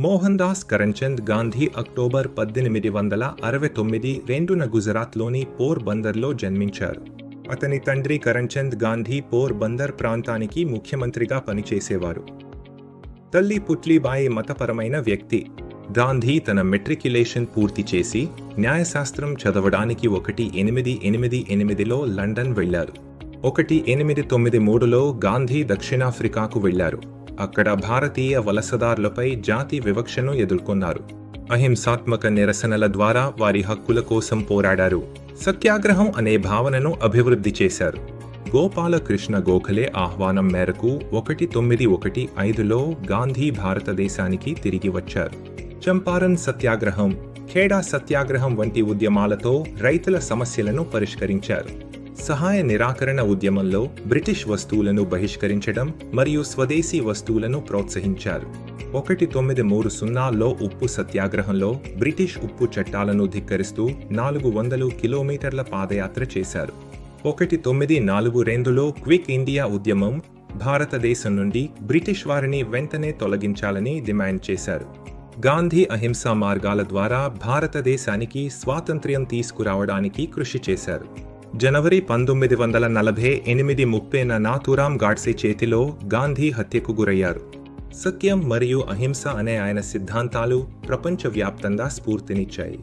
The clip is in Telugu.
మోహన్ దాస్ కరంచంద్ గాంధీ అక్టోబర్ 1869 గుజరాత్లోని పోర్ బందర్లో జన్మించారు. అతని తండ్రి కరంచంద్ గాంధీ పోర్ బందర్ ప్రాంతానికి ముఖ్యమంత్రిగా పనిచేసేవారు. తల్లి పుట్లీబాయి మతపరమైన వ్యక్తి. గాంధీ తన మెట్రిక్యులేషన్ పూర్తి చేసి న్యాయశాస్త్రం చదవడానికి 1888లో లండన్ వెళ్లారు. 1893లో గాంధీ దక్షిణాఫ్రికాకు వెళ్లారు. అక్కడ భారతీయ వలసదారులపై జాతి వివక్షను ఎదుర్కొన్నారు. అహింసాత్మక నిరసనల ద్వారా వారి హక్కుల కోసం పోరాడారు. సత్యాగ్రహం అనే భావనను అభివృద్ధి చేశారు. గోపాలకృష్ణ గోఖలే ఆహ్వానం మేరకు 1915లో గాంధీ భారతదేశానికి తిరిగి వచ్చారు. చంపారన్ సత్యాగ్రహం, ఖేడా సత్యాగ్రహం వంటి ఉద్యమాలతో రైతుల సమస్యలను పరిష్కరించారు. సహాయ నిరాకరణ ఉద్యమంలో బ్రిటిష్ వస్తువులను బహిష్కరించడం మరియు స్వదేశీ వస్తువులను ప్రోత్సహించారు. 1930లో ఉప్పు సత్యాగ్రహంలో బ్రిటిష్ ఉప్పు చట్టాలను ధిక్కరిస్తూ 400 కిలోమీటర్ల పాదయాత్ర చేశారు. 1942లో క్విక్ ఇండియా ఉద్యమం భారతదేశం నుండి బ్రిటిష్ వారిని వెంటనే తొలగించాలని డిమాండ్ చేశారు. గాంధీ అహింసా మార్గాల ద్వారా భారతదేశానికి స్వాతంత్ర్యం తీసుకురావడానికి కృషి చేశారు. జనవరి 1948 నాథూరాం గాడ్సే చేతిలో గాంధీ హత్యకు గురయ్యారు. సత్యం మరియు అహింస అనే ఆయన సిద్ధాంతాలు ప్రపంచవ్యాప్తంగా స్ఫూర్తినిచ్చాయి.